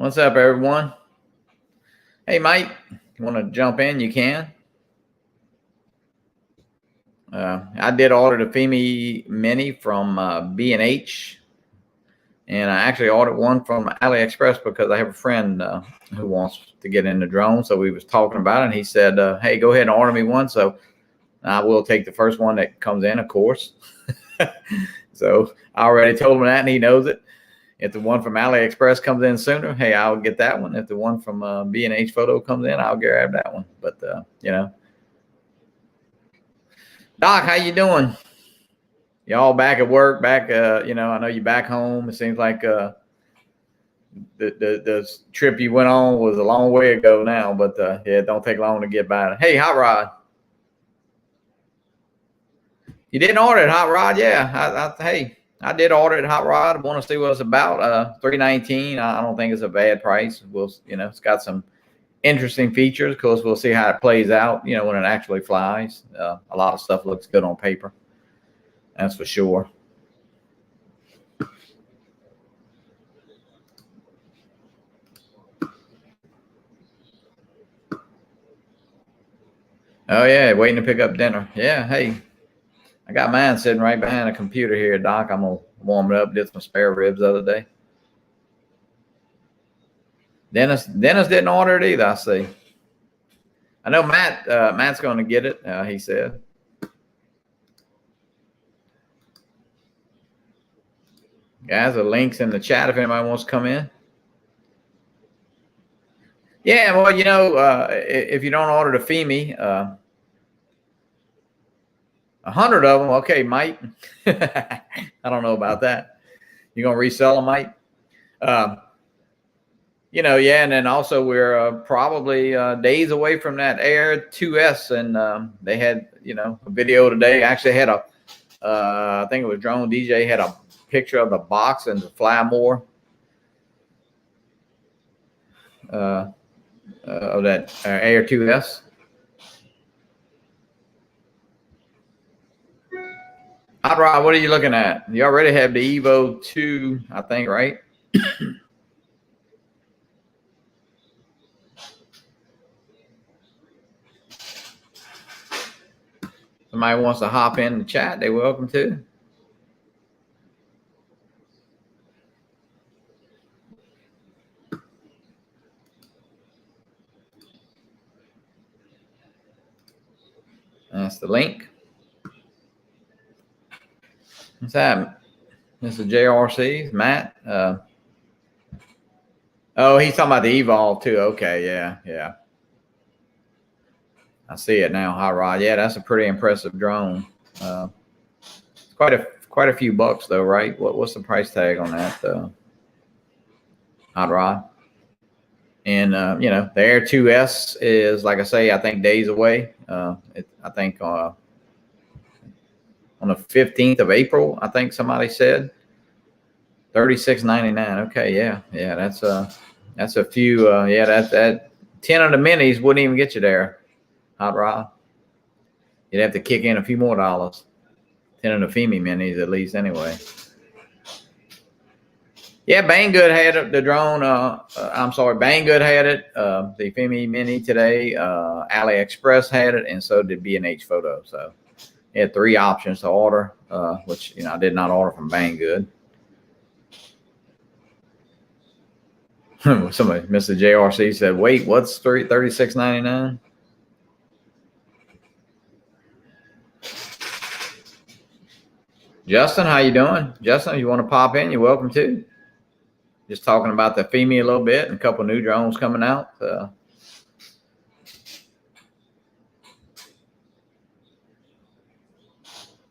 What's up, everyone? Hey, Mike, you want to jump in? You can. I did order the Fimi Mini from B&H, and I actually ordered one from AliExpress because I have a friend who wants to get into drones. So we was talking about it, and he said, hey, go ahead and order me one. So I will take the first one that comes in, of course. So I already told him that, and he knows it. If the one from AliExpress comes in sooner, hey, I'll get that one. If the one from B&H Photo comes in, I'll grab that one. But, Doc, how you doing? Y'all back at work, back, I know you're back home. It seems like the trip you went on was a long way ago now, but yeah, it don't take long to get by. Hey, Hot Rod. You didn't order it, Hot Rod? Yeah, hey. I did order it, Hot Rod. I want to see what it's about. $319. I don't think it's a bad price. It's got some interesting features. Of course, we'll see how it plays out. When it actually flies. A lot of stuff looks good on paper. That's for sure. Oh yeah, waiting to pick up dinner. Yeah, hey. I got mine sitting right behind a computer here, Doc. I'm going to warm it up. Did some spare ribs the other day. Dennis didn't order it either, I see. I know Matt's going to get it, he said. Guys, the link's in the chat if anybody wants to come in. Yeah, well, if you don't order the Fimi, 100 of them. Okay, Mike. I don't know about that. You gonna resell them, Mike? Yeah, and then also we're probably days away from that Air 2S, and they had a video today. Actually had I think it was Drone DJ had a picture of the box and the fly more of that Air 2S. Hot Rod, what are you looking at? You already have the Evo 2, I think, right? Somebody wants to hop in the chat, they're welcome to. That's the link. What's that? This is JRC's Matt. Oh, he's talking about the Evolve too. Okay, yeah. I see it now, Hot Rod. Yeah, that's a pretty impressive drone. It's quite a few bucks though, right? What's the price tag on that, Hot Rod? And the Air 2S is, like I say, I think days away. I think on the 15th of April, I think somebody said. $36.99. Okay, yeah, that's a few. That 10 of the minis wouldn't even get you there, Hot Rod. You'd have to kick in a few more dollars. 10 of the Fimi minis, at least, anyway. Yeah, Banggood had the drone. I'm sorry, Banggood had it. The Fimi Mini today. AliExpress had it, and so did B&H Photo. So, he had 3 options to order, which I did not order from Banggood. Somebody, Mr. JRC said, "Wait, what's $36.99?" Justin, how you doing? Justin, you want to pop in? You're welcome to. Just talking about the Fimi a little bit and a couple new drones coming out.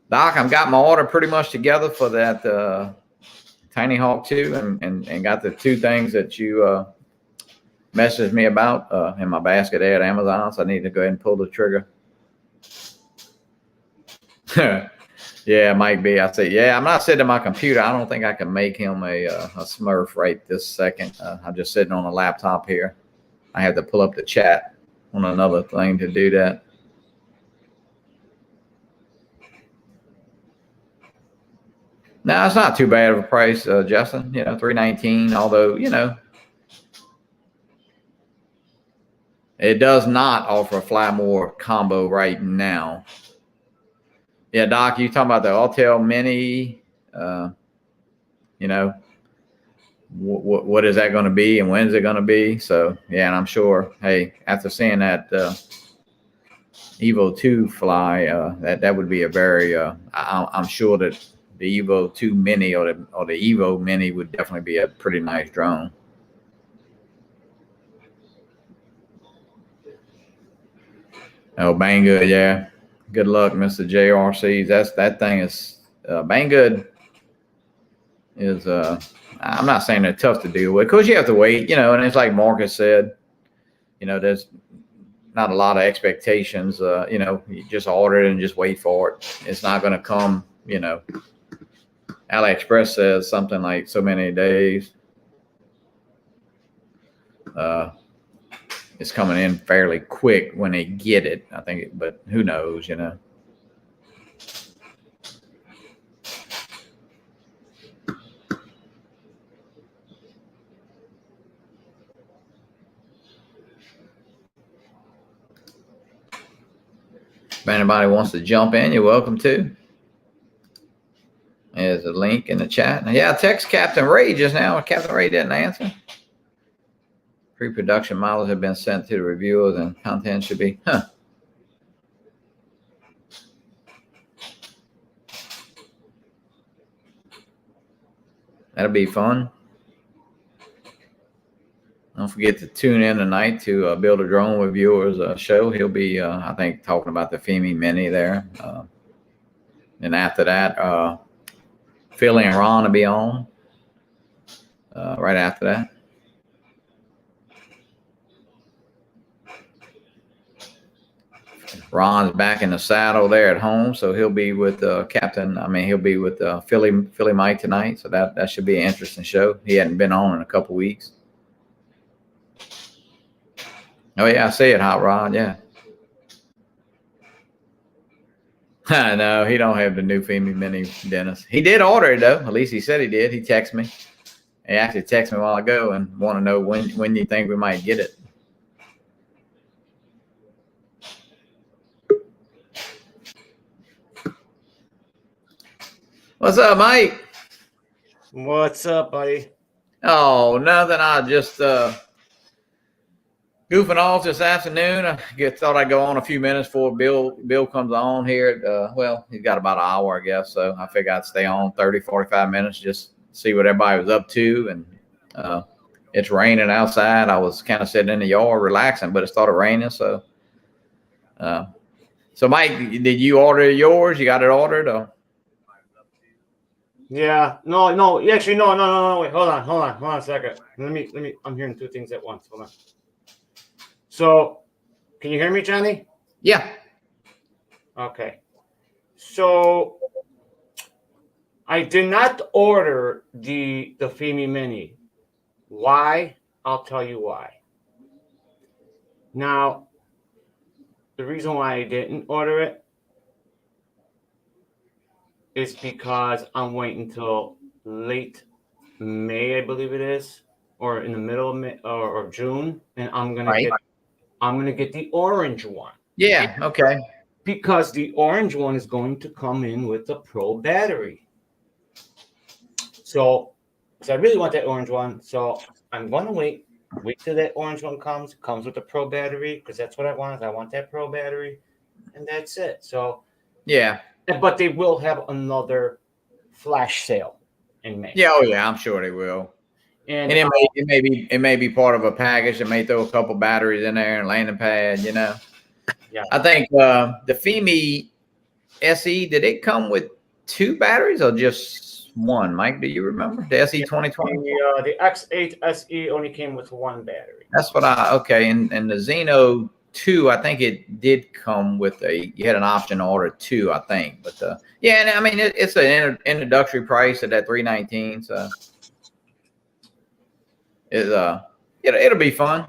Doc, I've got my order pretty much together for that Tiny Hawk 2 and got the 2 things that you messaged me about in my basket there at Amazon. So I need to go ahead and pull the trigger. Yeah, it might be. I say, yeah, I'm not sitting at my computer. I don't think I can make him a Smurf right this second. I'm just sitting on a laptop here. I have to pull up the chat on another thing to do that. No, it's not too bad of a price, Justin. $319. Although, It does not offer a fly more combo right now. Yeah, Doc, you talking about the Autel Mini? You know, what is that going to be, and when is it going to be? So yeah, and I'm sure, hey, after seeing that Evo 2 fly, that would be a very I'm sure that the Evo 2 Mini or the Evo Mini would definitely be a pretty nice drone. Oh, Banggood, yeah. Good luck, Mr. JRCs. That thing is Banggood is I'm not saying they're tough to deal with, because you have to wait, you know, and it's like Marcus said, you know, there's not a lot of expectations. You know, you just order it and just wait for it. It's not going to come, you know. AliExpress says something like so many days. It's coming in fairly quick when they get it, I think, but who knows, you know. If anybody wants to jump in, you're welcome to. There's a link in the chat. Yeah, text Captain Ray just now. Captain Ray didn't answer. Pre-production models have been sent to the reviewers, and content should be, That'll be fun. Don't forget to tune in tonight to Build a Drone with Viewers show. He'll be, I think, talking about the Fimi Mini there. And after that, Philly and Ron will be on right after that. Ron's back in the saddle there at home, so he'll be with Captain. I mean, he'll be with Philly Mike tonight. So that should be an interesting show. He hadn't been on in a couple weeks. Oh yeah, I see it, Hot Rod. Yeah. No, he don't have the new Fimi Mini, Dennis. He did order it though. At least he said he did. He texted me. He actually texted me a while ago and want to know when you think we might get it. What's up, Mike? What's up, buddy? Oh, nothing. I just goofing off this afternoon. I thought I'd go on a few minutes before Bill comes on here. Well, he's got about an hour, I guess. So I figured I'd stay on 30, 45 minutes, just see what everybody was up to. And it's raining outside. I was kind of sitting in the yard relaxing, but it started raining. So, so Mike, did you order yours? You got it ordered? Or? Yeah, no. Actually, no. Wait, hold on a second. Let me. I'm hearing two things at once. Hold on. So, can you hear me, Johnny? Yeah. Okay. So, I did not order the Fimi Mini. Why? I'll tell you why. Now, the reason why I didn't order it is because I'm waiting until late May, I believe it is, or in the middle of May or June, and I'm gonna get the orange one. Yeah. Okay. Because the orange one is going to come in with the Pro battery. So I really want that orange one. So I'm gonna wait till that orange one comes with the Pro battery, because that's what I want. I want that Pro battery, and that's it. So yeah. But they will have another flash sale in May. Yeah, oh yeah, I'm sure they will. And it may be part of a package. It may throw a couple batteries in there and landing pad, you know. Yeah. I think the Fimi SE, did it come with 2 batteries or just one? Mike, do you remember the SE 2020? The X8 SE only came with 1 battery. That's what okay. And the Xeno 2, I think it did come with you had an option to order 2, I think. But yeah, and I mean it's an introductory price at that $319. So it'll be fun.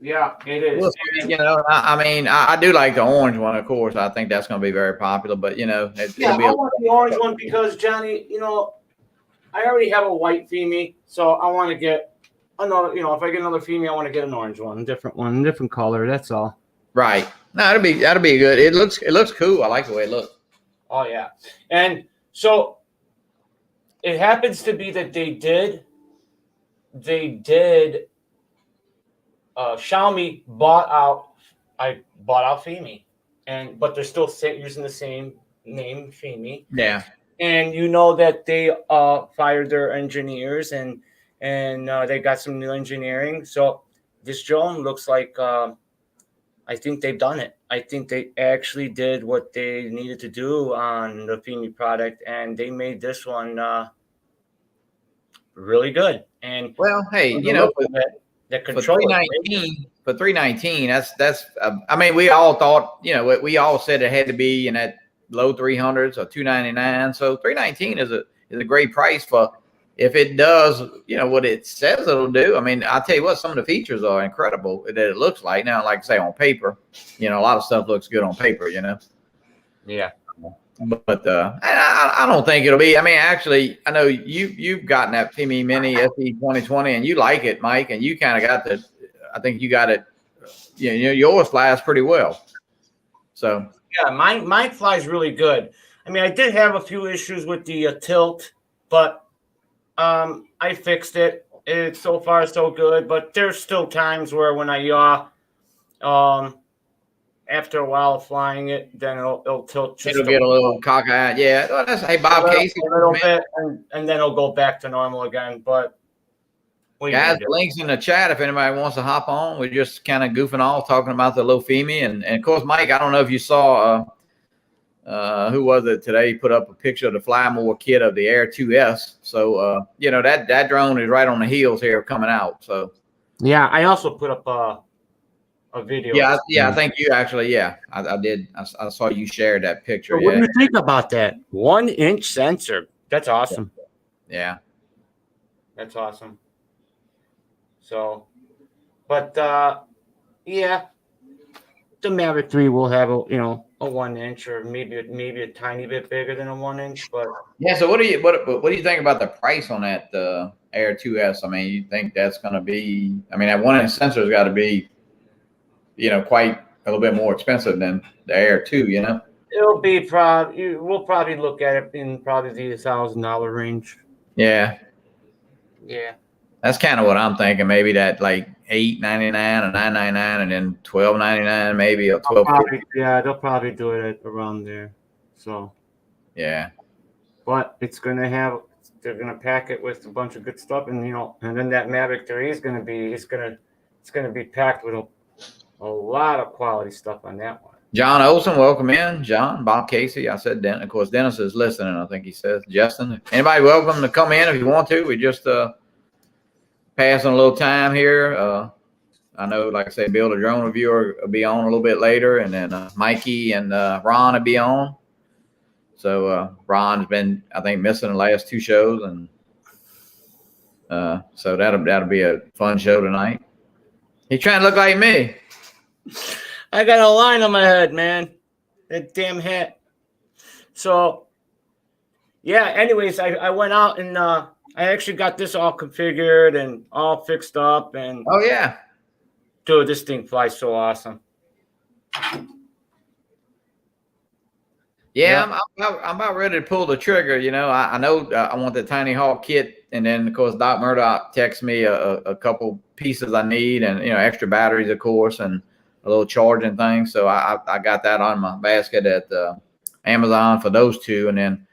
Yeah, it is. Well, you know, I mean, I do like the orange one, of course. I think that's going to be very popular. But you know, I want the orange one because, Johnny, you know, I already have a white Fimi, so I want to get another, if I get another Fimi, I want to get an orange one, different color. That's all. Right. No, that'll be good. It looks cool. I like the way it looks. Oh yeah, and so it happens to be that they did. Xiaomi bought out. I bought out Fimi, but they're still using the same name, Fimi. Yeah. And that they fired their engineers and they got some new engineering. So this drone looks like I think they've done it. I think they actually did what they needed to do on the Fimi product, and they made this one really good. And well, hey, the control for 319, that's I mean, we all thought, we all said it had to be in that low 300s or 299. So 319 is a great price for if it does, what it says it'll do. I mean, I'll tell you what, some of the features are incredible that it looks like. Now, like I say, on paper, a lot of stuff looks good on paper, Yeah. But I don't think it'll be. I mean, actually, I know you've gotten that Fimi Mini SE 2020 and you like it, Mike, and you kind of got I think you got it. Yours flies pretty well. So yeah, mine flies really good. I mean, I did have a few issues with the tilt, but I fixed it. It's so far so good, but there's still times where when I yaw, after a while of flying it, then it'll tilt. It'll get a little cockeyed. Yeah. Well, that's, hey, Bob Casey. A little bit, and then it'll go back to normal again. But guys, links in the chat if anybody wants to hop on. We're just kind of goofing off, talking about the little Fimi. And of course, Mike, I don't know if you saw, who was it today? He put up a picture of the Fly More kit of the Air 2S. So, that drone is right on the heels here coming out. So, yeah, I also put up a video. Yeah, I think you actually, I did. I saw you share that picture. So what do you think about that 1-inch sensor? That's awesome. Yeah, that's awesome. So, but yeah, the Mavic 3 will have a 1-inch or maybe a tiny bit bigger than a 1-inch. But yeah. So what do you think about the price on that Air 2S? I mean, you think that's going to be? I mean, that 1-inch sensor's got to be, quite a little bit more expensive than the Air 2. It'll be we'll probably look at it in probably the $1,000 range. Yeah. Yeah. That's kind of what I'm thinking. Maybe that like $8.99 or $9.99, and then $12.99 maybe, or $12.50. Yeah, they'll probably do it around there. So. Yeah. But they're gonna pack it with a bunch of good stuff, and and then that Mavic 3 is gonna be packed with a lot of quality stuff on that one. John Olson, welcome in. John, Bob Casey. I said Dennis. Of course, Dennis is listening. I think he says Justin. Anybody welcome to come in if you want to. We just passing a little time here. I know, like I say, Bill the drone reviewer will be on a little bit later, and then Mikey and Ron will be on. So Ron's been, I think, missing the last 2 shows, and so that'll be a fun show tonight. He's trying to look like me. I got a line on my head, man. That damn hat. So, yeah. Anyways, I went out and I actually got this all configured and all fixed up, and oh yeah, dude, this thing flies so awesome. Yeah, I'm about ready to pull the trigger. I know I want the Tiny Hawk kit, and then of course Doc Murdoch texts me a couple pieces I need, and extra batteries, of course, and a little charging thing. So I got that on my basket at Amazon for those 2, and then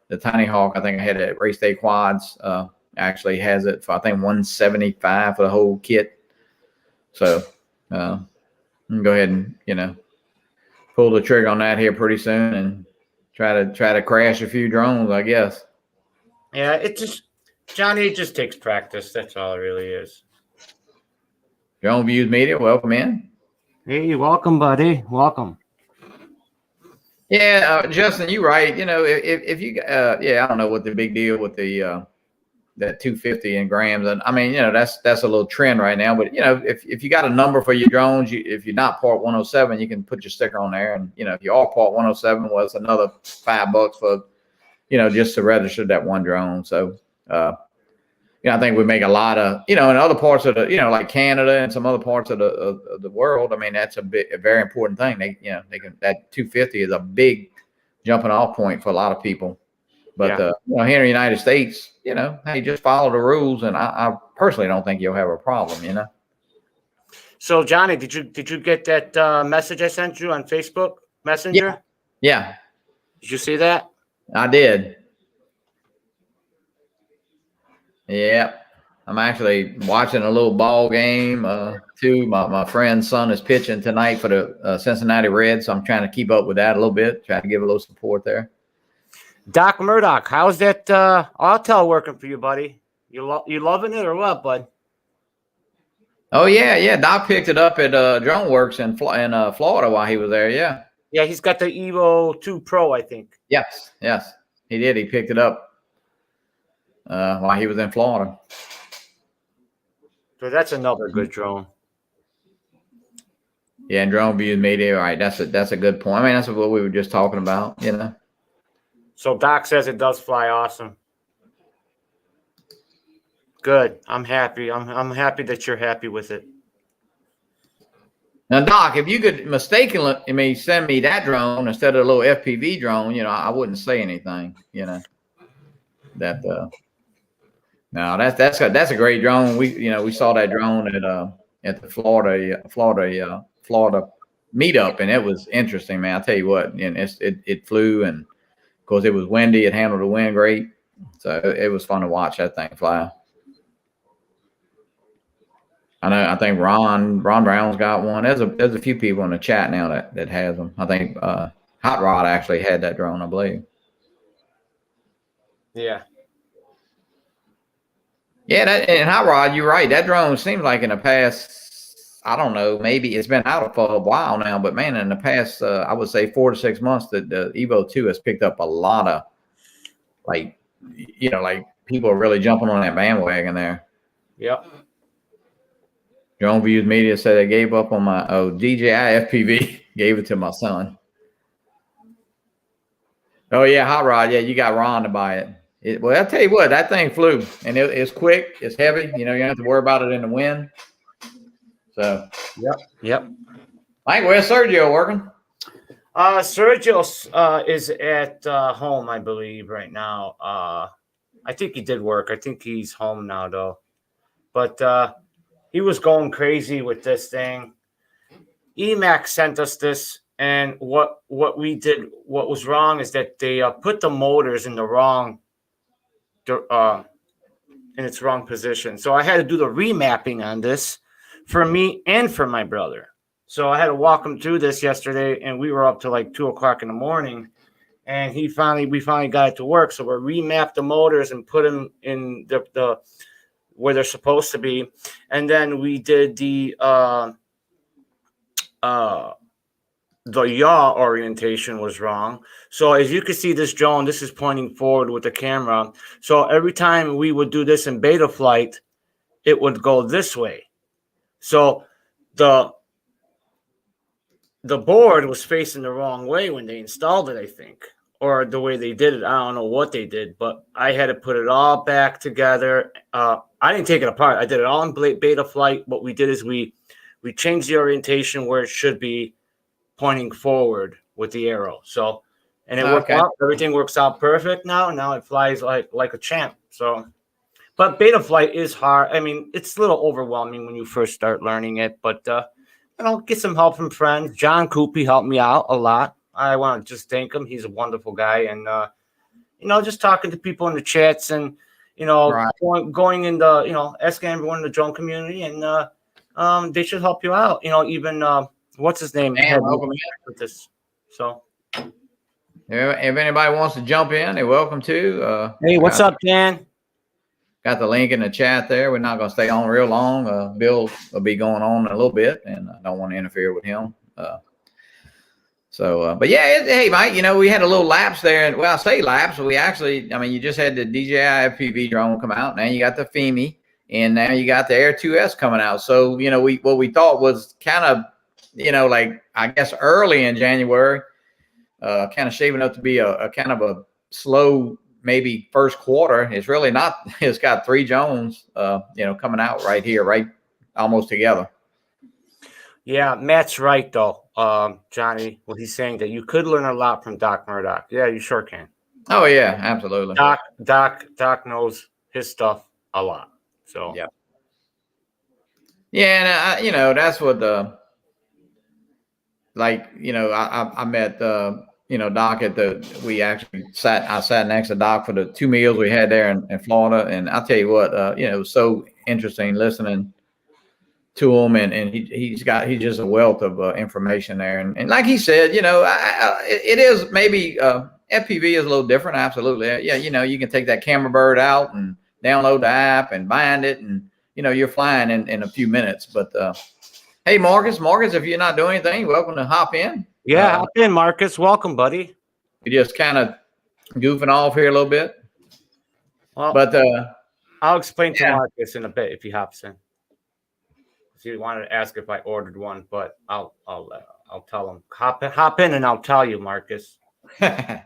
the Tiny Hawk, I think I had at Race Day Quads. Actually has it for I think $175 for the whole kit. So I'm gonna go ahead and pull the trigger on that here pretty soon, and try to crash a few drones, I guess. Yeah, Johnny just takes practice. That's all it really is. Drone Views Media, welcome in. Hey, welcome, buddy. Welcome. Yeah, Justin, you're right. If you, I don't know what the big deal with the that 250 in grams, and I mean, that's a little trend right now. But if you got a number for your drones, if you're not part 107, you can put your sticker on there, and if you are part 107, well, it's another $5 for just to register that one drone. So, I think we make a lot of, in other parts of the, like Canada and some other parts of the world. I mean, that's a very important thing. That 250 is a big jumping off point for a lot of people. But here in the United States, hey, just follow the rules, and I personally don't think you'll have a problem. So, Johnny, did you get that message I sent you on Facebook Messenger? Yeah. Did you see that? I did. Yeah. I'm actually watching a little ball game too. My friend's son is pitching tonight for the Cincinnati Reds, so I'm trying to keep up with that a little bit, trying to give a little support there. Doc Murdoch, how's that Autel working for you, buddy? You loving it or what, bud? Oh yeah. Doc picked it up at Drone Works in Florida while he was there. Yeah. Yeah, he's got the Evo 2 Pro, I think. Yes, he did. He picked it up while he was in Florida. So that's another good drone. Yeah, and drone views media. Right, that's a good point. I mean, that's what we were just talking about. So Doc says it does fly awesome. Good. I'm happy. I'm happy that you're happy with it. Now, Doc, if you could mistakenly send me that drone instead of a little FPV drone, I wouldn't say anything. That no, that's a great drone. We saw that drone at the Florida meetup, and it was interesting, man. I'll tell you what, and it flew, and of course it was windy. It handled the wind great, so it was fun to watch that thing fly. I think Ron Brown's got one. There's a few people in the chat now that has them. I think Hot Rod actually had that drone, I believe. Yeah. Yeah, and Hot Rod, you're right. That drone seems like in the past, I don't know, maybe it's been out for a while now, but man, in the past, I would say 4 to 6 months, that the Evo 2 has picked up a lot of, like people are really jumping on that bandwagon there. Yep. Drone Views Media said they gave up on my DJI FPV, gave it to my son. Oh yeah, Hot Rod. Yeah, you got Ron to buy it. Well, I'll tell you what, that thing flew, and it's quick, it's heavy. You don't have to worry about it in the wind. So. Yep. Mike, where's Sergio working? Sergio is at home, I believe, right now. I think he did work. I think he's home now, though. But he was going crazy with this thing. EMAX sent us this, and what we did, what was wrong is that they put the motors in the wrong in its wrong position. So I had to do the remapping on this for me and for my brother. So I had to walk him through this yesterday, and we were up to like 2 o'clock in the morning, and we finally got it to work. So we remapped the motors and put them in the where they're supposed to be, and then we did the yaw orientation was wrong. So as you can see, this drone, this is pointing forward with the camera. So every time we would do this in beta flight, it would go this way. So the board was facing the wrong way when they installed it, I think, or the way they did it. I don't know what they did, but I had to put it all back together. I didn't take it apart. I did it all in beta flight. What we did is we changed the orientation where it should be, pointing forward with the arrow. So, and it worked out. Everything works out perfect now. Now it flies like a champ. So, but beta flight is hard. I mean, it's a little overwhelming when you first start learning it, but get some help from friends. John Coopy helped me out a lot. I want to just thank him. He's a wonderful guy. And, just talking to people in the chats and, Right. going in the, asking everyone in the drone community, and they should help you out. Even what's his name? With this. So, if anybody wants to jump in, they're welcome to. Hey, what's up, Dan? Got the link in the chat there. We're not going to stay on real long. Bill will be going on in a little bit, and I don't want to interfere with him. But yeah, hey, Mike, we had a little lapse there. And I say lapse, we actually, you just had the DJI FPV drone come out. Now you got the Fimi, and now you got the Air 2S coming out. So, what we thought was kind of, I guess early in January, kind of shaping up to be a kind of a slow maybe first quarter. It's really not. It's got 3 Jones, coming out right here, right, almost together. Yeah, Matt's right though, Johnny. What he's saying that you could learn a lot from Doc Murdoch. Yeah, you sure can. Oh yeah, absolutely. Doc knows his stuff a lot. So yeah, and that's what I met Doc I sat next to Doc for the 2 meals we had there in Florida, and I'll tell you what, it was so interesting listening to him, and he's just a wealth of information there, and like he said, it is maybe FPV is a little different, absolutely. Yeah, you can take that camera bird out and download the app and bind it, and you're flying in a few minutes. But hey, Marcus, if you're not doing anything, welcome to hop in. Yeah, hop in, Marcus. Welcome, buddy. You're just kind of goofing off here a little bit. Well, but I'll explain to Marcus in a bit if he hops in. If you wanted to ask if I ordered one, but I'll tell him hop in, and I'll tell you, Marcus. But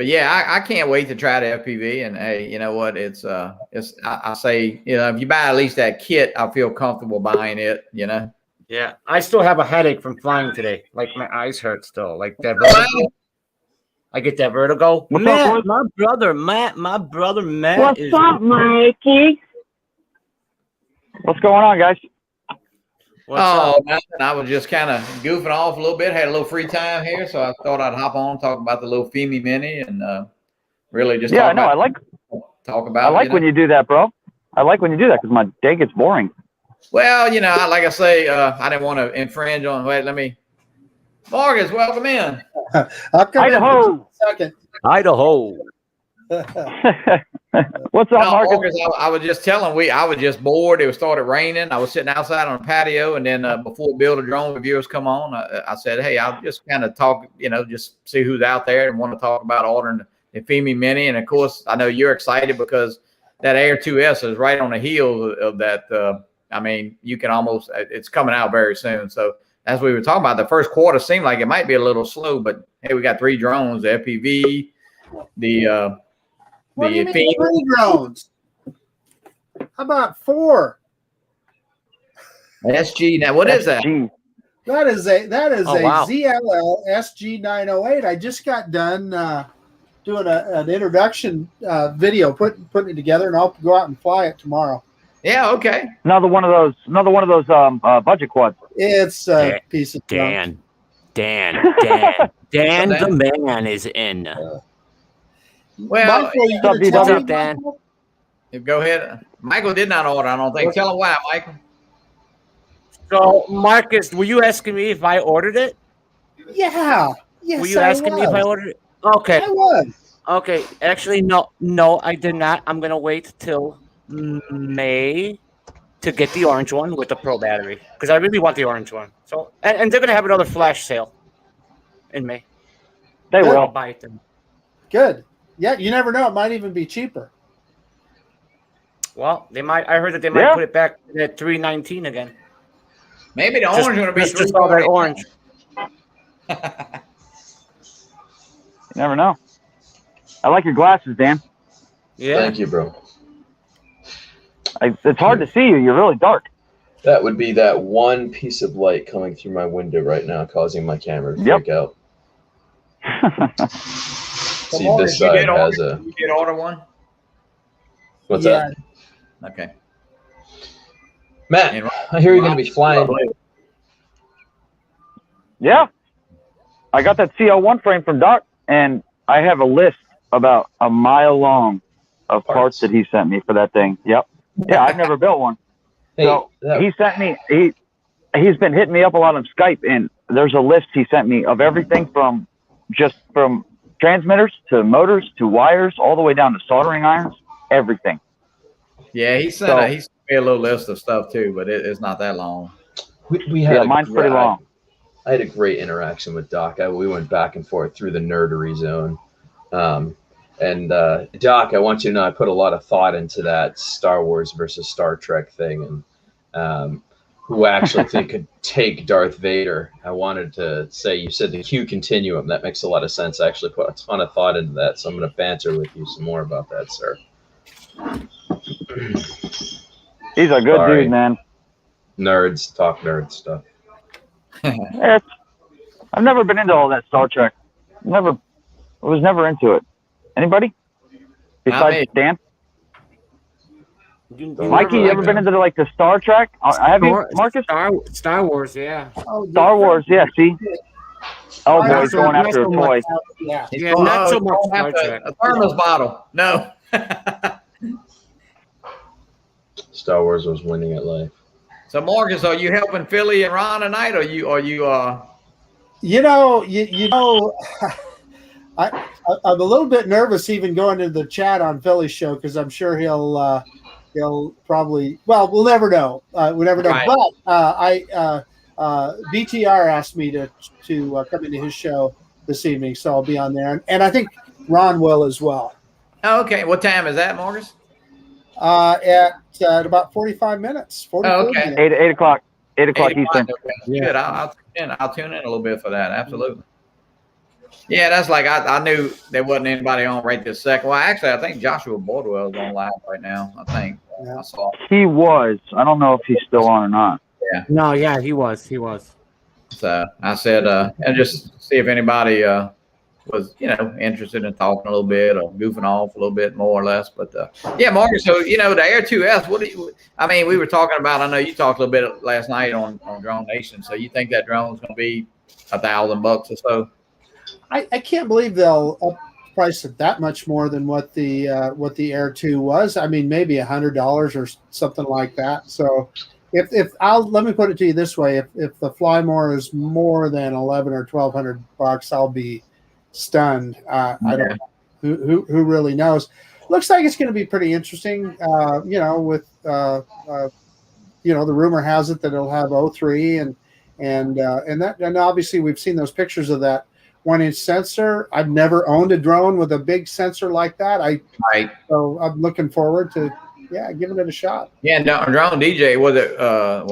yeah, I can't wait to try the FPV. And hey, you know what? I say, if you buy at least that kit, I feel comfortable buying it. Yeah, I still have a headache from flying today. Like my eyes hurt still. Like that vertigo. I get that vertigo. Matt, my brother Matt. What's up, Mikey? What's going on, guys? What's up? Nothing. I was just kind of goofing off a little bit. Had a little free time here, so I thought I'd hop on, talk about the little Fimi Mini, and really just I like when you do that, bro. I like when you do that because my day gets boring. Well, like I say, I didn't want to infringe on. Wait, let me. Marcus, welcome in. Idaho. Idaho. What's up, Marcus? I was just telling I was just bored. It started raining. I was sitting outside on a patio, and then before Build a Drone reviewers come on, I said, "Hey, I'll just kind of talk, just see who's out there and want to talk about ordering the Fimi Mini." And of course, I know you're excited because that Air 2S is right on the heels of that. You can almost it's coming out very soon. So as we were talking about, the first quarter seemed like it might be a little slow, but hey, we got 3 drones: the FPV, the what do you mean 3 drones? How about 4? SG. Now, what is that? That is a ZLL SG908. I just got done doing an introduction video, putting it together, and I'll go out and fly it tomorrow. Yeah. Okay. Another one of those budget quads. It's a piece of Dan, the man is in. Well, Michael, what's up, Dan? Go ahead. Michael did not order, I don't think. Tell him why, Michael. So, Marcus, were you asking me if I ordered it? Yeah. Yes, were you asking me if I ordered it? Okay. I was. Okay. Actually, no, I did not. I'm going to wait till May to get the orange one with the Pro battery because I really want the orange one. So, and they're going to have another flash sale in May. They will. I'll buy it then. Good. Yeah, you never know. It might even be cheaper. Well, they might. I heard that they might put it back at $319 again. Maybe the orange going to be just all that orange. You never know. I like your glasses, Dan. Yeah. Thank you, bro. It's hard to see you. You're really dark. That would be that one piece of light coming through my window right now, causing my camera to freak out. See, this side has a. You did order one? What's that? Okay. Matt, I hear you're going to be flying. Yeah. I got that CO1 frame from Doc, and I have a list about a mile long of parts that he sent me for that thing. Yep. Yeah, I've never built one. Hey, so he sent me, he's been hitting me up a lot on Skype, and there's a list he sent me of everything from transmitters to motors to wires, all the way down to soldering irons, everything. Yeah, he sent me a little list of stuff too, but it's not that long. We had mine's pretty long. I had a great interaction with Doc. We went back and forth through the nerdery zone. And Doc, I want you to know I put a lot of thought into that Star Wars versus Star Trek thing. And who actually think could take Darth Vader. I wanted to say, you said the Q continuum. That makes a lot of sense. I actually put a ton of thought into that, so I'm going to banter with you some more about that, sir. He's a good dude, man. Nerds talk nerd stuff. Yeah, I've never been into all that Star Trek. I was never into it. Anybody? Besides Dan? Mikey, you ever been into like the Star Trek? Have you, Marcus? Star Wars, yeah. Star Wars, yeah. See, boy, he's going after a toy. Yeah, not so much Star Trek. A thermos bottle. No. Star Wars was winning at life. So, Marcus, are you helping Philly and Ron tonight, or are you? I'm a little bit nervous even going into the chat on Philly's show because I'm sure he'll probably. Well, we'll never know. We never know. Right. But BTR asked me to come into his show this evening, so I'll be on there, and I think Ron will as well. Oh, okay. What time is that, Marcus? At about 45 minutes. 45 okay. minutes. 8 o'clock. 8 o'clock Eastern. Okay. Yeah. Good. I'll tune in a little bit for that. Absolutely. Yeah, that's like I knew there wasn't anybody on right this second. Well, actually, I think Joshua Bordwell is on live right now. I think I saw. He was. I don't know if he's still on or not. Yeah. No, yeah, he was. So I said, and just see if anybody was, interested in talking a little bit or goofing off a little bit more or less. But yeah, Marcus. So the Air 2S. We were talking about. I know you talked a little bit last night on Drone Nation. So you think that drone's going to be $1,000 or so? I can't believe they'll price it that much more than what the Air 2 was. I mean, maybe $100 or something like that. So let me put it to you this way: if the Flymore is more than $1,100 or $1,200, I'll be stunned. I don't know. Who really knows? Looks like it's going to be pretty interesting. With the rumor has it that it'll have O3 and obviously we've seen those pictures of that 1-inch sensor. I've never owned a drone with a big sensor like that. So I'm looking forward to giving it a shot. Yeah, Drone DJ was it?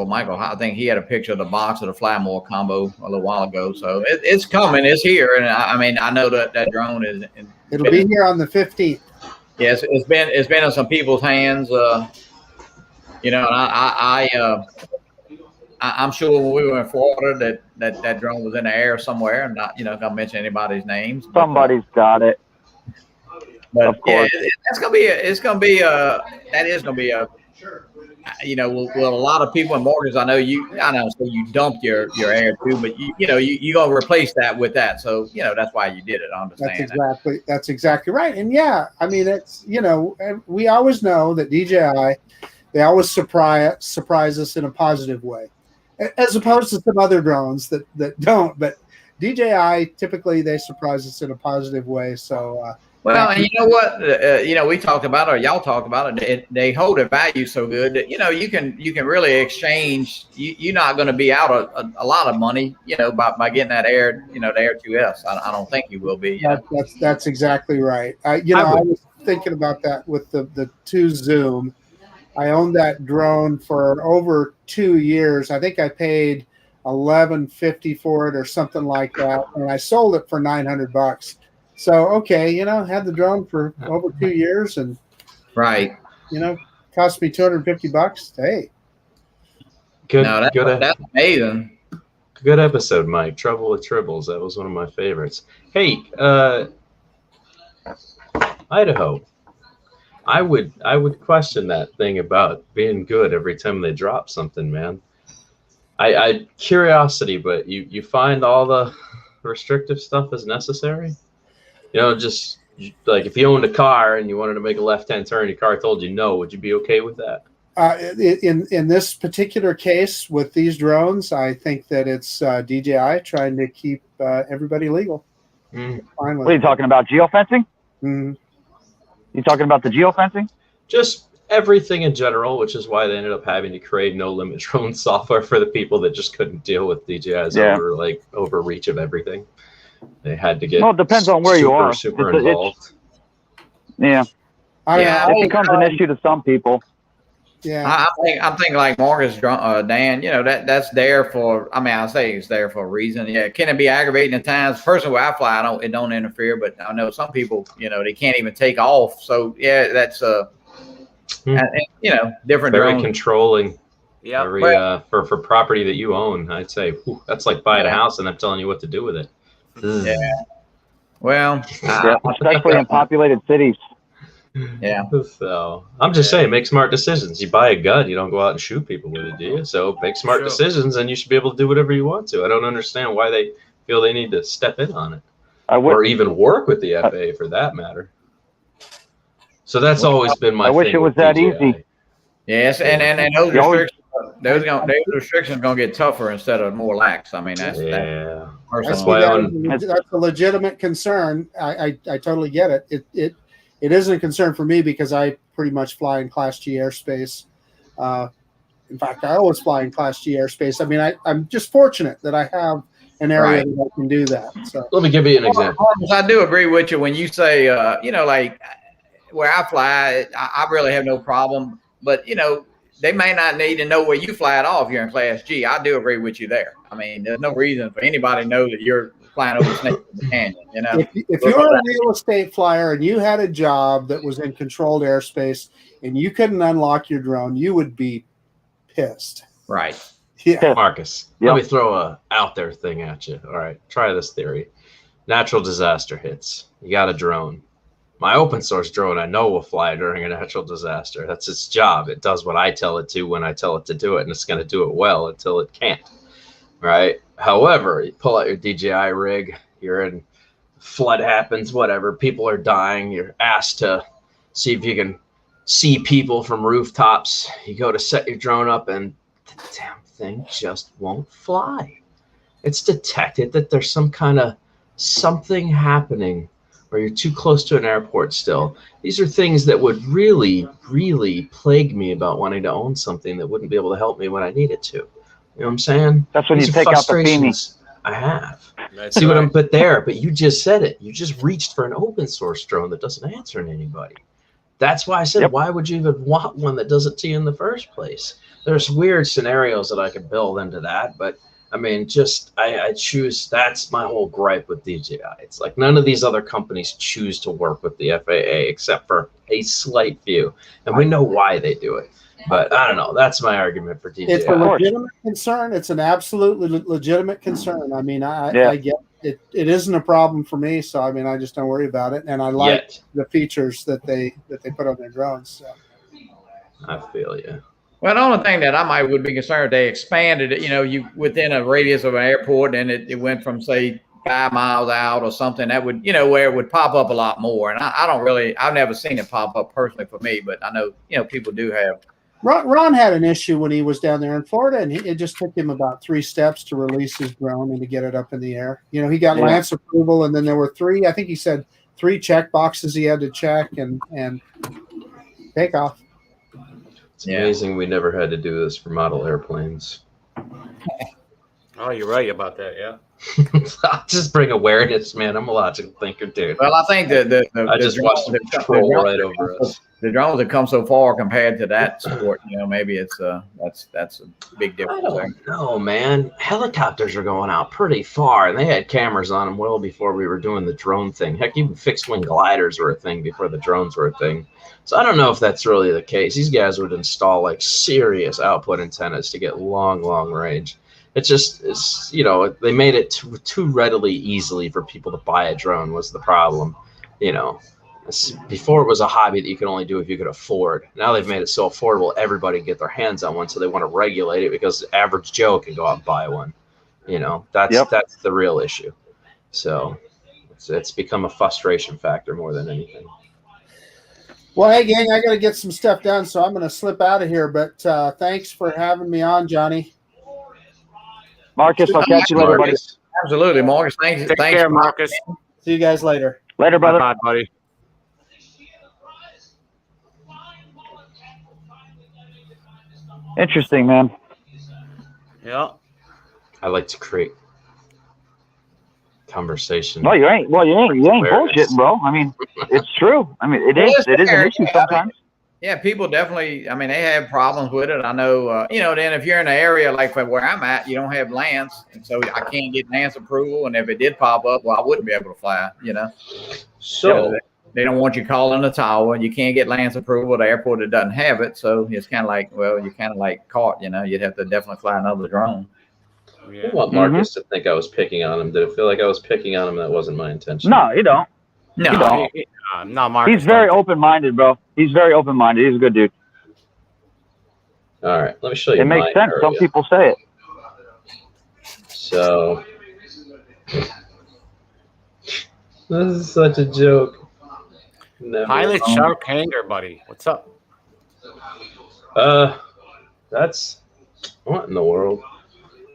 Michael, I think he had a picture of the box of the Flymore combo a little while ago. So it's coming, it's here, and I know that drone is. It'll be here on the 15th. Yes, it's been in some people's hands. And I'm sure when we were in Florida that drone was in the air somewhere. I'm not gonna mention anybody's names. Somebody's got it. But of course. That is gonna be a well, a lot of people in mortgages. I know so you dumped your Air 2, but you gonna replace that with that. So that's why you did it. I understand. That's exactly right. And it's we always know that DJI, they always surprise us in a positive way, as opposed to some other drones that don't. But DJI typically they surprise us in a positive way. So. Well, and you know what? We talked about it, or y'all talked about it. They hold a value so good that you can really exchange. You're not going to be out a lot of money, by getting that Air, the Air 2S. I don't think you will be. That's exactly right. I was thinking about that with the 2 Zoom. I owned that drone for over 2 years. I think I paid $1,150 for it or something like that, and I sold it for $900. So, okay, had the drone for over 2 years and cost me $250. Hey. That's amazing. Good episode, Mike. Trouble with Tribbles. That was one of my favorites. Hey, Idaho. I would question that thing about being good every time they drop something, man. I curiosity, but you find all the restrictive stuff is necessary? Just like if you owned a car and you wanted to make a left-hand turn, your car told you no, would you be okay with that? In this particular case with these drones, I think that it's DJI trying to keep everybody legal. What are you talking about? Geofencing? Mm-hmm. You talking about the geofencing? Just everything in general, which is why they ended up having to create no limit drone software for the people that just couldn't deal with DJI's overreach of everything. They had to get. Well, it depends on where you are. Super involved. It becomes an issue to some people. Yeah. I'm thinking like Marcus, Dan. You know that's there for. I mean, I say it's there for a reason. Yeah, can it be aggravating at times? Personally, where I fly, it don't interfere. But I know some people, they can't even take off. So yeah, that's different. Very drones. controlling. Yeah. For property that you own, I'd say that's like buying a house and them telling you what to do with it. Yeah. Well, especially in populated cities. Yeah. So I'm just saying, make smart decisions. You buy a gun, you don't go out and shoot people with it, do you? So make smart decisions, and you should be able to do whatever you want to. I don't understand why they feel they need to step in on it, or even work with the FAA for that matter. So that's always been my. I wish it was that easy. Yes, and those restrictions going to get tougher instead of more lax. I mean, that's that's a legitimate concern. I totally get it. It isn't a concern for me because I pretty much fly in Class G airspace. In fact, I always fly in Class G airspace. I mean, I'm just fortunate that I have an area that I can do that. So let me give you an example. I do agree with you when you say, like where I fly, I really have no problem. But, they may not need to know where you fly at all if you're in Class G. I do agree with you there. I mean, there's no reason for anybody to know that you're flying over Snake Canyon, If you're a real estate flyer and you had a job that was in controlled airspace and you couldn't unlock your drone, you would be pissed. Right. Yeah. Marcus, let me throw a out there thing at you. All right, try this theory. Natural disaster hits. You got a drone. My open source drone, I know will fly during a natural disaster. That's its job. It does what I tell it to when I tell it to do it, and it's going to do it well until it can't. Right? However, you pull out your DJI rig, you're in, flood happens, whatever, people are dying, you're asked to see if you can see people from rooftops. You go to set your drone up, and the damn thing just won't fly. It's detected that there's some kind of something happening, or you're too close to an airport still. These are things that would really, really plague me about wanting to own something that wouldn't be able to help me when I need it to. You know what I'm saying? That's when you take out the Fimi. I have. See what I'm put there, but you just said it. You just reached for an open source drone that doesn't answer to anybody. That's why I said, why would you even want one that does it to you in the first place? There's weird scenarios that I could build into that, but I mean, I choose. That's my whole gripe with DJI. It's like none of these other companies choose to work with the FAA except for a slight few, and we know why they do it. But I don't know. That's my argument for DJI. It's a legitimate concern. It's an absolutely legitimate concern. I mean, I get it. It isn't a problem for me. So I mean, I just don't worry about it, and I like the features that they put on their drones. So. I feel you. Well, the only thing that I would be concerned, they expanded it, you within a radius of an airport, and it went from, say, 5 miles out or something, that would, where it would pop up a lot more. And I've never seen it pop up personally for me, but I know, people do have. Ron had an issue when he was down there in Florida, and it just took him about 3 steps to release his drone and to get it up in the air. He got Lance approval, and then there were 3, I think he said 3 check boxes he had to check and take off. It's amazing we never had to do this for model airplanes. Oh, you're right about that, yeah. I'll just bring awareness, man. I'm a logical thinker, dude. Well, I think I just watched them troll right over us. The drones have come so far compared to that sport. Maybe it's that's a big difference. I don't know, man. Helicopters are going out pretty far, and they had cameras on them well before we were doing the drone thing. Heck, even fixed wing gliders were a thing before the drones were a thing. So I don't know if that's really the case. These guys would install like serious output antennas to get long range. It's they made it too readily easily for people to buy a drone was the problem. Before it was a hobby that you could only do if you could afford. Now they've made it so affordable everybody can get their hands on one, so they want to regulate it because the average Joe can go out and buy one. That's the real issue. So it's become a frustration factor more than anything. Well, hey, gang, I got to get some stuff done, so I'm going to slip out of here. But thanks for having me on, Johnny. Marcus, I'll catch you later, buddy. Absolutely, Marcus. Thanks. Take care, Marcus. See you guys later. Later, brother. Bye, buddy. Interesting, man. Yeah. I like to create conversation. No, you ain't bullshitting, bro. I mean, it's true. I mean, it is an issue sometimes. Yeah, people definitely. I mean, they have problems with it. I know. Then if you're in an area like where I'm at, you don't have Lance, and so I can't get Lance approval. And if it did pop up, well, I wouldn't be able to fly. So they don't want you calling the tower. You can't get Lance approval at the airport that doesn't have it. So it's kind of like, well, you're kind of like caught. You'd have to definitely fly another drone. I want Marcus to think I was picking on him. Did it feel like I was picking on him? That wasn't my intention. No, you don't. No, you don't. No, Marcus. He's very open-minded, bro. He's very open-minded. He's a good dude. All right, let me show you. It makes sense. Area. Some people say it. So this is such a joke. Pilot Shark Hanger, buddy. What's up? That's what in the world?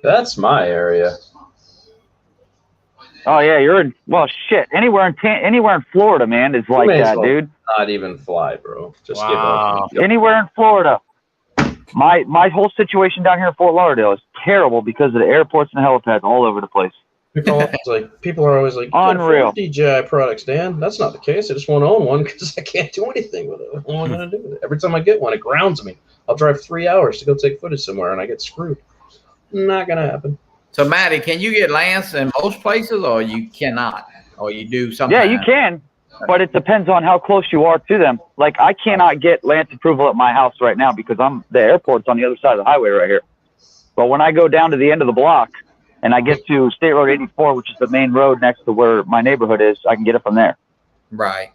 That's my area. Oh yeah, you're in. Well, shit. Anywhere in Florida, man, is like that, dude. Not even fly, bro. Just Wow. give up. Anywhere in Florida. My whole situation down here in Fort Lauderdale is terrible because of the airports and helipads all over the place. People are always like, unreal DJI products, Dan. That's not the case. I just want to own one because I can't do anything with it. What am I going to do with it? Every time I get one, it grounds me. I'll drive 3 hours to go take footage somewhere, and I get screwed. Not going to happen. So, Matty, can you get Lance in most places, or you cannot, or you do something? Yeah, you can, but it depends on how close you are to them. Like, I cannot get Lance approval at my house right now because the airport's on the other side of the highway right here. But when I go down to the end of the block and I get to State Road 84, which is the main road next to where my neighborhood is, I can get it from there. Right.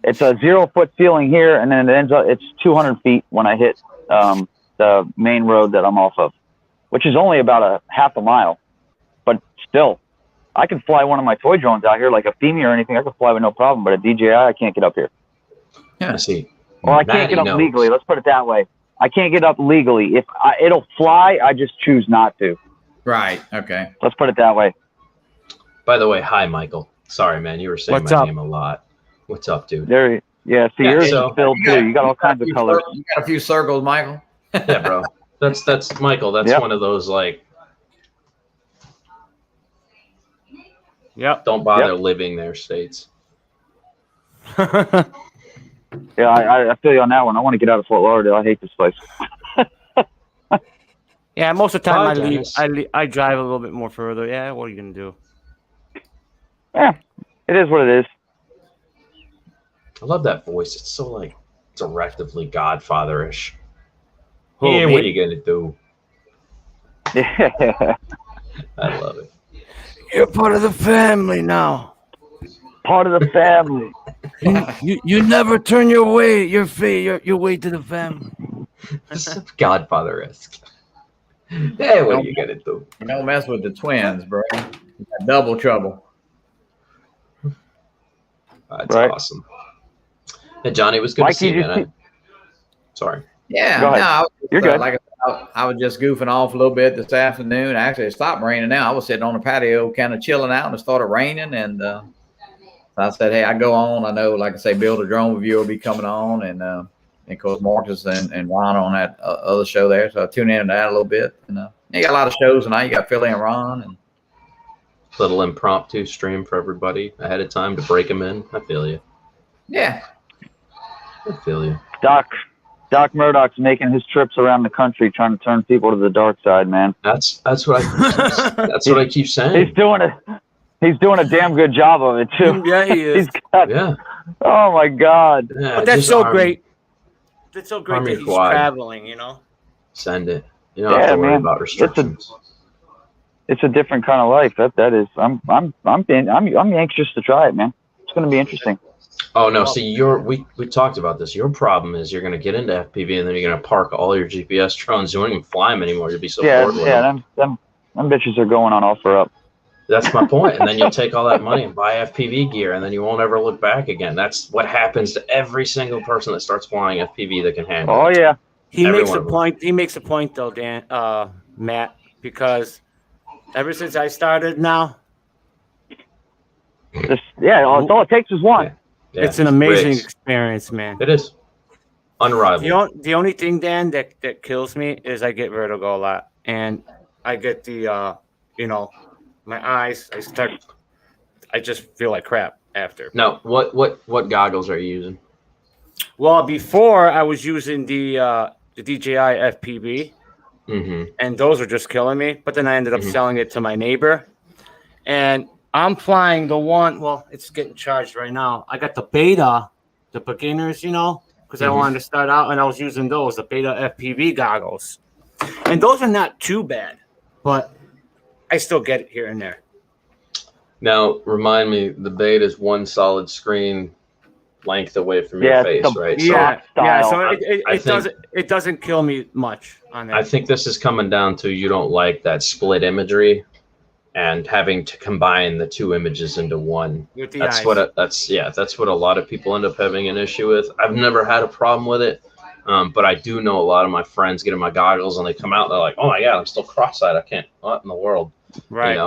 It's a 0-foot ceiling here, and then it ends up, it's 200 feet when I hit the main road that I'm off of, which is only about a half a mile. But still, I can fly one of my toy drones out here, like a Fimi or anything. I can fly with no problem, but a DJI, I can't get up here. Yeah, I see. Or I can't get up legally. Let's put it that way. I can't get up legally. It'll fly, I just choose not to. Right. Okay. Let's put it that way. By the way, hi, Michael. Sorry, man. You were saying What's my up? name a lot. What's up, dude? Yeah, see, yours is filled too. You got all kinds of colors. You got a few circles, Michael. Yeah, bro. That's Michael. That's one of those, like, don't bother living there states. Yeah, I feel you on that one. I want to get out of Fort Lauderdale. I hate this place. Yeah, most of the time I drive a little bit more further. Yeah, what are you gonna do? Yeah, it is what it is. I love that voice. It's so, like, directively Godfather-ish. Who, Yeah, me? what are you gonna do? Yeah. I love it. You're part of the family now. Part of the family. You never turn your way to the family. This is Godfather-esque. Hey, what are you gonna do? You don't mess with the twins, bro. You got double trouble. That's awesome. Hey, Johnny, it was good to see you, man. Sorry. Yeah, You're good. Like I was just goofing off a little bit this afternoon. Actually, it stopped raining now. I was sitting on the patio kind of chilling out, and it started raining. And I said, hey, I go on. I know, like I say, Build a Drone Review will be coming on. And of course, Marcus and Ron on that other show there. So I tune in to that a little bit. And you got a lot of shows tonight. You got Philly and Ron. And little impromptu stream for everybody ahead of time to break them in. I feel you. Yeah. I feel you. Doc Murdoch's making his trips around the country trying to turn people to the dark side, man. That's what I keep saying. He's doing a damn good job of it too. Yeah, he is. Oh my God. Yeah, but that's so great. That's so great that he's traveling, you know. Send it. You don't have to worry about restrictions. It's a different kind of life. That is. I'm anxious to try it, man. It's going to be interesting. Oh no! See, we talked about this. Your problem is you're going to get into FPV and then you're going to park all your GPS drones. You won't even fly them anymore. You'll be so bored with them. Them bitches are going on offer up. That's my point. And then you'll take all that money and buy FPV gear, and then you won't ever look back again. That's what happens to every single person that starts flying FPV that can handle. Oh yeah. He makes a point. He makes a point though, Dan, Matt, because ever since I started now, all it takes is one. Yeah, it's an amazing experience, man. It is unrivaled. The only thing, Dan, that kills me is I get vertigo a lot, and I get the my eyes. I just feel like crap after. No, what goggles are you using? Well, before I was using the DJI FPV, and those were just killing me. But then I ended up selling it to my neighbor, and I'm flying the one. Well, it's getting charged right now. I got the beta, the beginners, because I wanted to start out, and I was using those, the beta FPV goggles, and those are not too bad, but I still get it here and there. Now, remind me, the beta is one solid screen length away from your face, right? Yeah, so it doesn't kill me much on that. I think this is coming down to you don't like that split imagery and having to combine the two images into one. With the that's eyes. That's what a lot of people end up having an issue with. I've never had a problem with it, but I do know a lot of my friends get in my goggles and they come out and they're like, "Oh my God, I'm still cross-eyed. I can't. What in the world?" Right.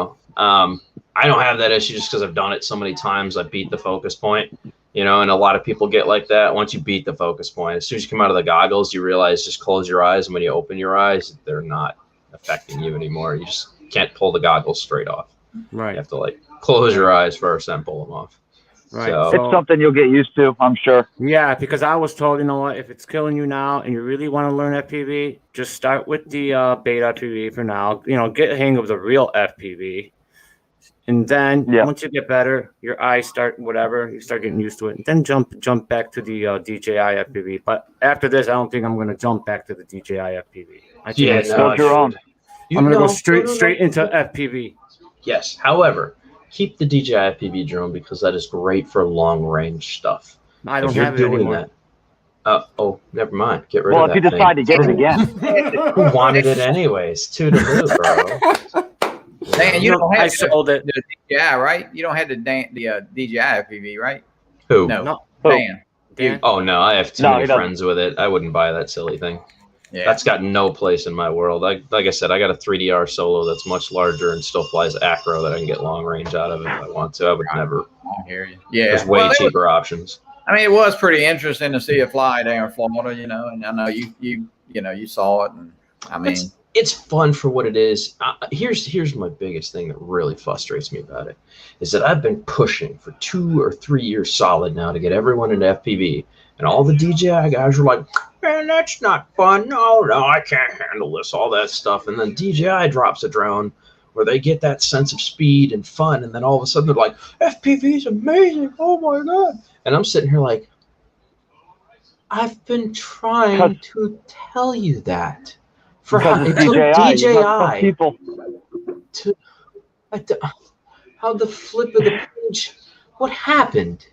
I don't have that issue just because I've done it so many times. I beat the focus point, and a lot of people get like that. Once you beat the focus point, as soon as you come out of the goggles, you realize just close your eyes. And when you open your eyes, they're not affecting you anymore. You just can't pull the goggles straight off. Right. You have to close your eyes first and pull them off. Right. So, it's something you'll get used to, I'm sure. Yeah, because I was told, if it's killing you now and you really want to learn FPV, just start with the beta FPV for now. Get a hang of the real FPV. And then once you get better, your eyes start you start getting used to it. And then jump back to the DJI FPV. But after this, I don't think I'm going to jump back to the DJI FPV. I think build your own. I'm going to go straight into FPV. Yes. However, keep the DJI FPV drone because that is great for long range stuff. I don't have it anymore. Oh, never mind. Get rid of that. Well, if you decide to get it again. Who wanted it anyways? Toodaloo, bro. Dan, you don't have I sold it. the DJI, right? You don't have the DJI FPV, right? Who? No. Dan. Oh no, I have too many friends with it. I wouldn't buy that silly thing. Yeah. That's got no place in my world. Like I said, I got a 3DR Solo that's much larger and still flies acro that I can get long range out of if I want to. I would never. I hear you. Yeah. There's way cheaper options. I mean, it was pretty interesting to see it fly there in Florida, and I know you saw it, and I mean, it's fun for what it is. Here's my biggest thing that really frustrates me about it is that I've been pushing for 2 or 3 years solid now to get everyone into FPV, and all the DJI guys are like, "Man, that's not fun. No, I can't handle this, all that stuff." And then DJI drops a drone where they get that sense of speed and fun, and then all of a sudden they're like, "FPV is amazing. Oh my God." And I'm sitting here like, I've been trying to tell you that. For how DJI people how the flip of the page, what happened?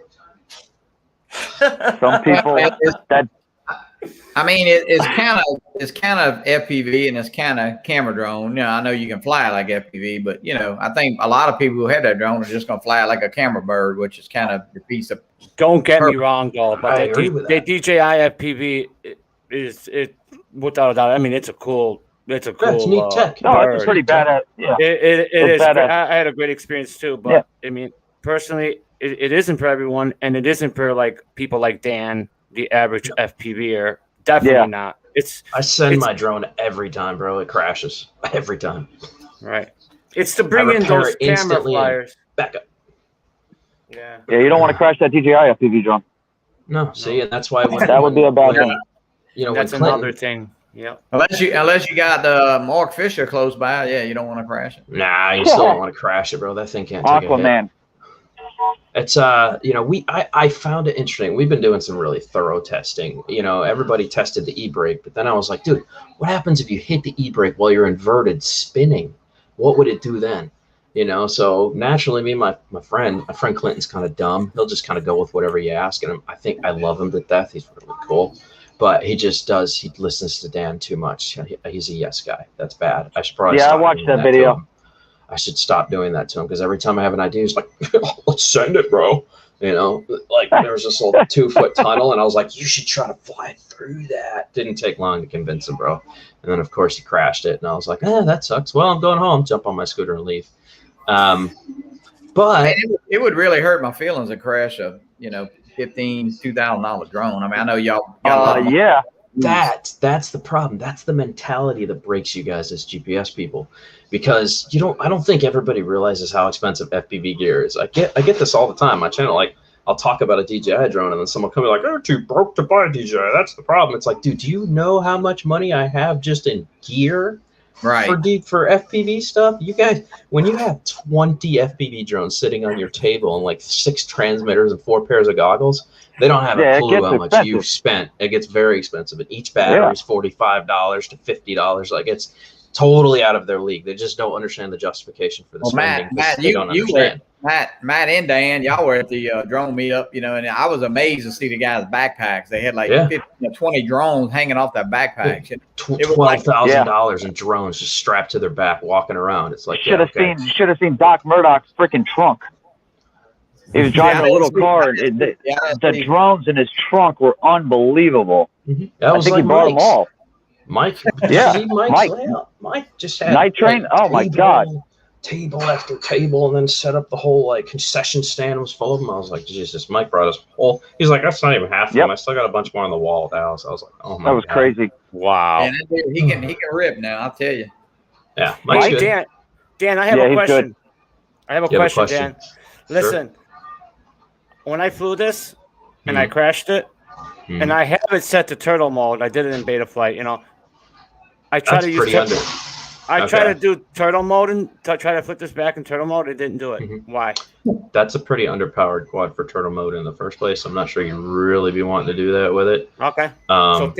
Some people that I mean, it's kind of FPV and it's kind of camera drone. I know you can fly like FPV, but I think a lot of people who have that drone are just gonna fly like a camera bird, which is kind of a piece of. Don't get me wrong, though, but the DJI FPV is without a doubt. I mean, it's a cool. It's neat tech. No, it's pretty bad. Yeah, it is. I had a great experience too, but I mean, personally, it isn't for everyone, and it isn't for people like Dan, the average FPVer. Definitely not. I send my drone every time, bro. It crashes every time. Right. It's to bring in those camera flyers. Back up. Yeah. Yeah, you don't want to crash that DJI FPV drone. No, see, and that's why that would be a bad thing. That's another thing. Yeah. Unless you got Mark Fisher close by, you don't want to crash it. Nah, you still don't want to crash it, bro. That thing can't take a hit. It's I found it interesting. We've been doing some really thorough testing. Everybody tested the e-brake, but then I was like, dude, what happens if you hit the e-brake while you're inverted spinning? What would it do then? So naturally, me and my friend Clinton's kind of dumb. He'll just kind of go with whatever you ask, and I think I love him to death. He's really cool, but he listens to Dan too much. He's a yes guy. That's bad. I should probably. Yeah, I watched that video. I should stop doing that to him because every time I have an idea, he's like, "Let's send it, bro." There was this little 2-foot tunnel, and I was like, "You should try to fly through that." Didn't take long to convince him, bro. And then of course he crashed it, and I was like, "That sucks. Well, I'm going home. Jump on my scooter and leave." But it would really hurt my feelings to crash a $2,000 drone. I mean, I know y'all. Yeah. That's the problem. That's the mentality that breaks you guys as GPS people, because I don't think everybody realizes how expensive FPV gear is. I get this all the time. My channel, I'll talk about a DJI drone, and then someone will come and be like, "Oh, too broke to buy a DJI. That's the problem." It's like, dude, do you know how much money I have just in gear for FPV stuff? You guys, when you have 20 FPV drones sitting on your table and like 6 transmitters and 4 pairs of goggles, they don't have a clue how much you've spent. It gets very expensive, and each battery is $45 to $50. Like, it's totally out of their league. They just don't understand the justification for the spending. Matt, Matt and Dan, y'all were at the drone meetup, you know, and I was amazed to see the guys' backpacks. They had like 20 drones hanging off their backpacks. It was $12,000 in drones just strapped to their back, walking around. It's like, should have seen Doc Murdoch's freaking trunk. He was driving a little car. The drones in his trunk were unbelievable. I think he bought them all. Mike, Mike just had Night Train. Oh my God. Table after table, and then set up the whole like concession stand was full of them. I was like, Jesus, Mike brought us whole. He's like, that's not even half of them. I still got a bunch more on the wall at the house. I was like, oh my God. That was crazy. Wow. And he can rip now, I'll tell you. Yeah, Mike's good. Dan, I have a question. Good. I have a question, Dan. Listen, when I flew this and I crashed it, and I have it set to turtle mode, I did it in beta flight. You know, I try to use. I tried to do turtle mode and try to flip this back in turtle mode. It didn't do it. Why? That's a pretty underpowered quad for turtle mode in the first place. I'm not sure you'd really be wanting to do that with it. Okay. So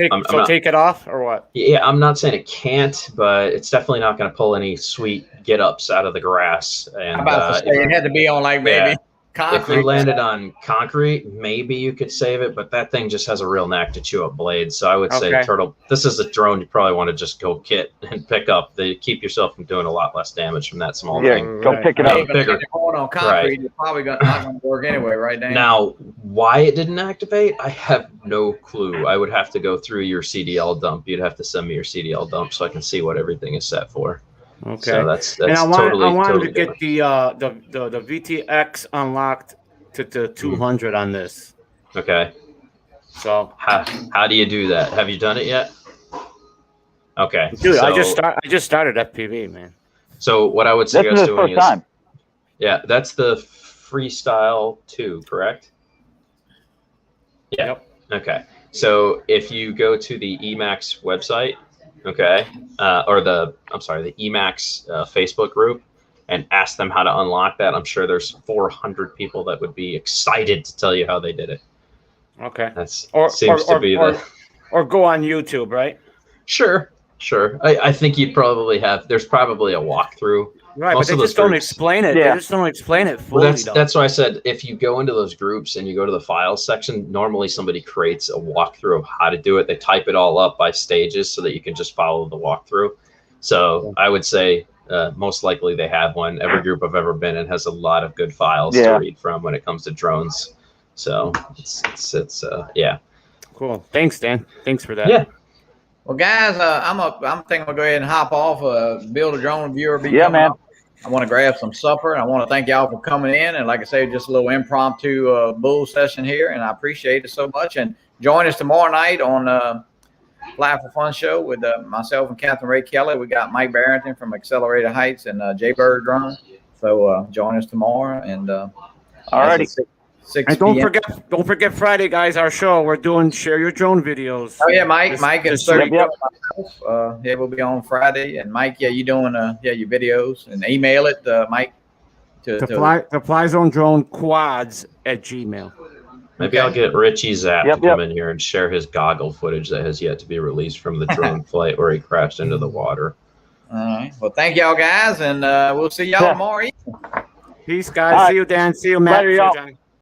take it off or what? Yeah, I'm not saying it can't, but it's definitely not going to pull any sweet get-ups out of the grass. And I'm about to say it had to be on like maybe concrete. If you landed on concrete, maybe you could save it, but that thing just has a real knack to chew up blades. So I would say turtle. This is a drone you probably want to just go kit and pick up. They keep yourself from doing a lot less damage from that small thing. Go pick it up. Even if you're going on concrete, it's probably not going to work anyway, right, Dan? Now, why it didn't activate, I have no clue. I would have to go through your CDL dump. You'd have to send me your CDL dump so I can see what everything is set for. Okay. So that's and I wanted to get different. the VTX unlocked to 200 on this. Okay. So how do you do that? Have you done it yet? Okay. Dude, I just started FPV, man. So what I would suggest doing is time. Yeah, that's the Freestyle 2, correct? Yeah. Yep. Okay. So if you go to the Emacs website, okay, or the Emacs Facebook group, and ask them how to unlock that, I'm sure there's 400 people that would be excited to tell you how they did it. Okay. Or go on YouTube, right? Sure. I think you'd probably there's probably a walkthrough. Right, but they just don't explain it. Yeah. They just don't explain it fully. Well, that's why I said if you go into those groups and you go to the files section, normally somebody creates a walkthrough of how to do it. They type it all up by stages so that you can just follow the walkthrough. So I would say most likely they have one. Every group I've ever been in has a lot of good files to read from when it comes to drones. So it's Cool. Thanks, Dan. Thanks for that. Yeah. Well, guys, I'm thinking I'll go ahead and hop off. Build a drone viewer. Man. I want to grab some supper, and I want to thank y'all for coming in. And like I say, just a little impromptu bull session here, and I appreciate it so much. And join us tomorrow night on Fly for Fun show with myself and Catherine Ray Kelly. We got Mike Barrington from Accelerated Heights and Jaybird Drone. So join us tomorrow. And alrighty. 6 and don't forget Friday, guys. Our show. We're doing Share Your Drone videos. Oh yeah, Mike and Sir. We'll be on Friday. And Mike, you doing your videos and email it, Mike. The Fly Zone Drone Quads at Gmail. Maybe I'll get Richie Zapp to come in here and share his goggle footage that has yet to be released from the drone flight where he crashed into the water. All right. Well, thank y'all guys, and we'll see y'all tomorrow evening. Peace, guys. See you, Dan. See you, Matt. See you, Johnny.